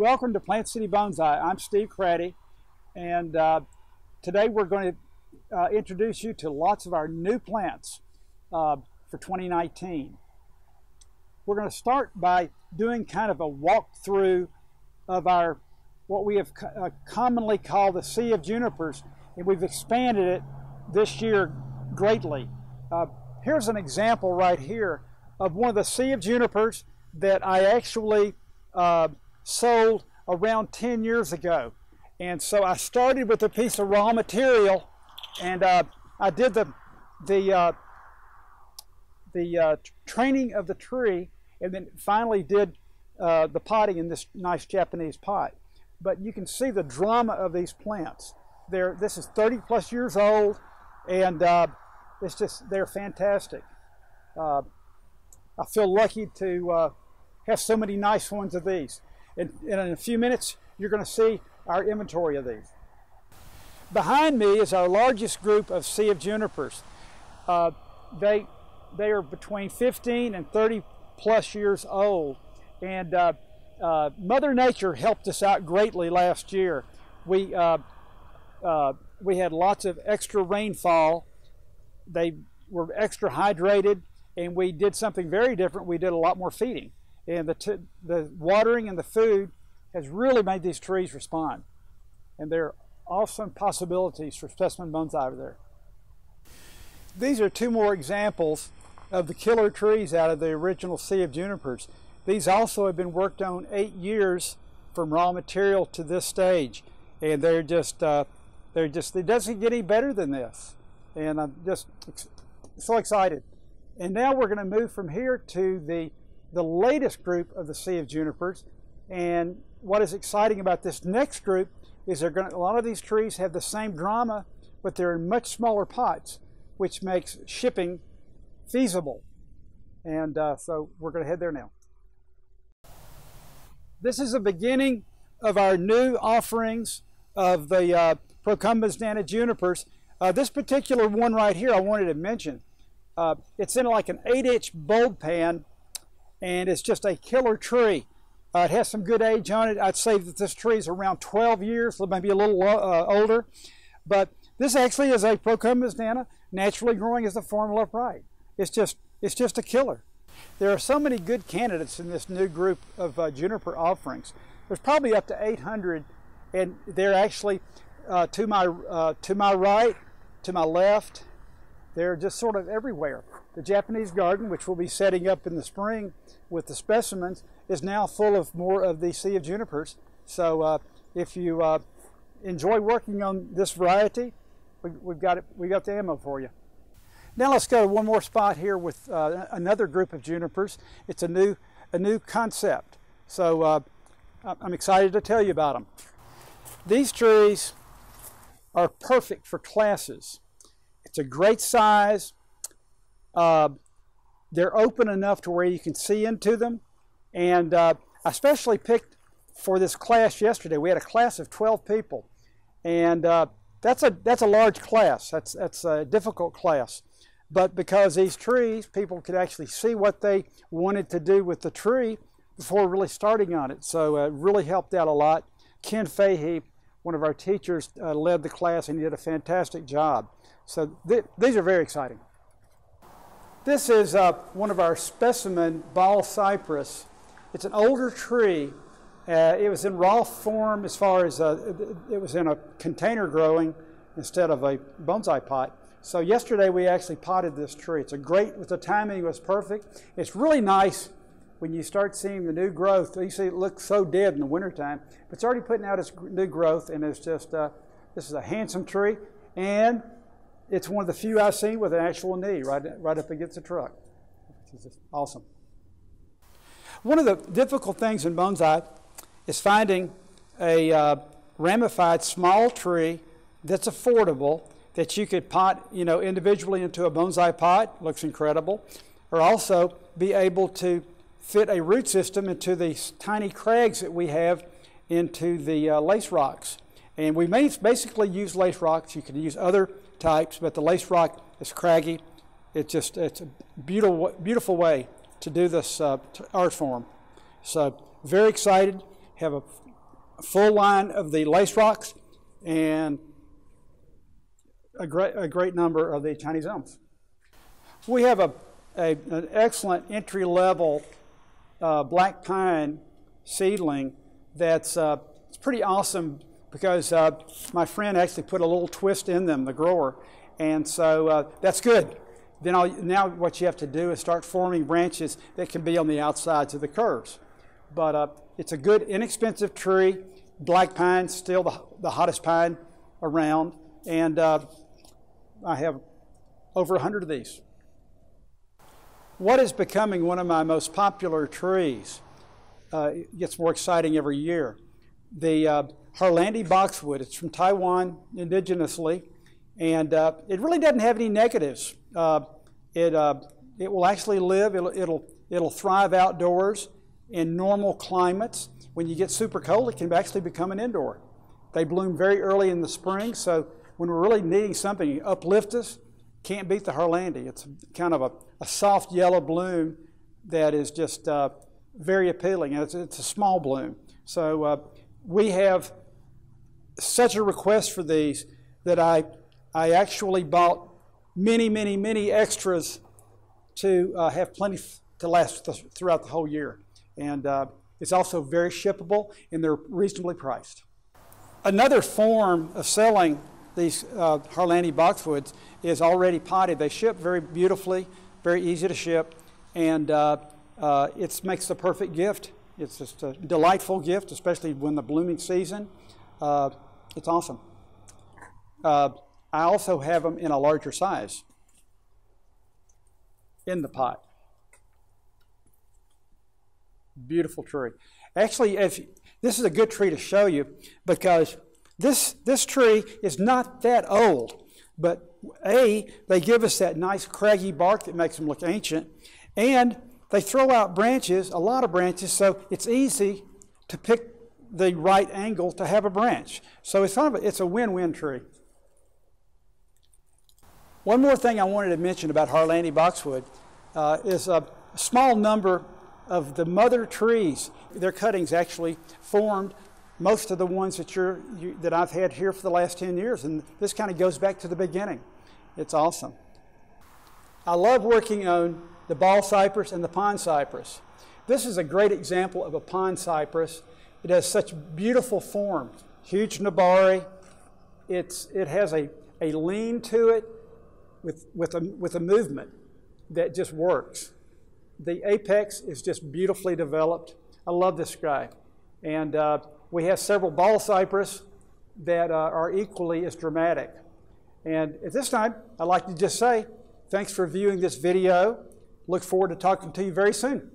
Welcome to Plant City Bonsai. I'm Steve Craddy, and today we're going to introduce you to lots of our new plants for 2019. We're going to start by doing kind of a walkthrough of our what we have commonly called the Sea of Junipers, and we've expanded it this year greatly. Here's an example right here of one of the Sea of Junipers that I actually sold around 10 years ago. And so I started with a piece of raw material, and I did the training of the tree, and then finally did the potting in this nice Japanese pot. But you can see the drama of these plants. This is 30 plus years old, and they're fantastic. I feel lucky to have so many nice ones of these. And in a few minutes, you're going to see our inventory of these. Behind me is our largest group of Sea of Junipers. They are between 15 and 30 plus years old. And Mother Nature helped us out greatly last year. We had lots of extra rainfall. They were extra hydrated, and we did something very different. We did a lot more feeding. And the watering and the food has really made these trees respond. And there are awesome possibilities for specimen bonsai over there. These are two more examples of the killer trees out of the original Sea of Junipers. These also have been worked on 8 years from raw material to this stage. And it doesn't get any better than this. And I'm just so excited. And now we're going to move from here to the latest group of the Sea of Junipers. And what is exciting about this next group is a lot of these trees have the same drama, but they're in much smaller pots, which makes shipping feasible. And so we're going to head there now. This is the beginning of our new offerings of the Procumbens Nana junipers. This particular one right here I wanted to mention. It's in like an 8-inch bulb pan, and it's just a killer tree. It has some good age on it. I'd say that this tree is around 12 years, maybe a little older. But this actually is a Procumbens Nana, naturally growing as the formula upright. It's just a killer. There are so many good candidates in this new group of juniper offerings. There's probably up to 800, and they're actually to my right, to my left. They're just sort of everywhere. The Japanese garden, which we'll be setting up in the spring with the specimens, is now full of more of the Sea of Junipers. So if you enjoy working on this variety, we got the ammo for you. Now let's go to one more spot here with another group of junipers. It's a new concept. So I'm excited to tell you about them. These trees are perfect for classes. It's a great size. They're open enough to where you can see into them. And I especially picked for this class yesterday. We had a class of 12 people. And that's a large class. That's a difficult class. But because these trees, people could actually see what they wanted to do with the tree before really starting on it. So it really helped out a lot. Ken Fahey, one of our teachers, led the class, and he did a fantastic job. So these are very exciting. This is one of our specimen ball cypress. It's an older tree. It was in raw form as far as it was in a container growing instead of a bonsai pot. So yesterday we actually potted this tree. The timing was perfect. It's really nice when you start seeing the new growth. You see it looks so dead in the wintertime, but it's already putting out its new growth, and it's just, this is a handsome tree, and it's one of the few I've seen with an actual knee right up against the truck. It's just awesome. One of the difficult things in bonsai is finding a ramified small tree that's affordable, that you could pot, individually into a bonsai pot. Looks incredible. Or also be able to fit a root system into these tiny crags that we have into the lace rocks. And we may basically use lace rocks. You can use other types, but the lace rock is craggy. It's a beautiful way to do this art form. So very excited. Have a full line of the lace rocks, and a great number of the Chinese elms. We have an excellent entry-level black pine seedling that's it's pretty awesome because my friend actually put a little twist in them, the grower, and so that's good. Then now what you have to do is start forming branches that can be on the outsides of the curves. But it's a good, inexpensive tree. Black pine, still the hottest pine around, and I have over 100 of these. What is becoming one of my most popular trees, it gets more exciting every year, the Harlandi boxwood. It's from Taiwan indigenously, and it really doesn't have any negatives. It will actually live, it'll thrive outdoors in normal climates. When you get super cold, it can actually become an indoor. They bloom very early in the spring, so when we're really needing something to uplift us, can't beat the Harlandi. It's kind of a soft yellow bloom that is just very appealing, and it's a small bloom. So we have such a request for these that I actually bought many extras to have plenty to last throughout the whole year. And it's also very shippable, and they're reasonably priced. Another form of selling these Harlandi boxwoods is already potted. They ship very beautifully, very easy to ship, and it makes the perfect gift. It's just a delightful gift, especially when the blooming season. It's awesome. I also have them in a larger size in the pot. Beautiful tree. Actually, this is a good tree to show you because this tree is not that old, but they give us that nice craggy bark that makes them look ancient, and they throw out branches, a lot of branches, so it's easy to pick the right angle to have a branch. So it's a win-win tree. One more thing I wanted to mention about Harlandi boxwood is a small number of the mother trees. Their cuttings actually formed most of the ones that I've had here for the last 10 years, and this kind of goes back to the beginning. It's awesome. I love working on the ball cypress and the pond cypress. This is a great example of a pond cypress. It has such beautiful form, huge nabari. It has a lean to it with a movement that just works. The apex is just beautifully developed. I love this guy. And we have several ball cypress that are equally as dramatic. And at this time, I'd like to just say thanks for viewing this video. Look forward to talking to you very soon.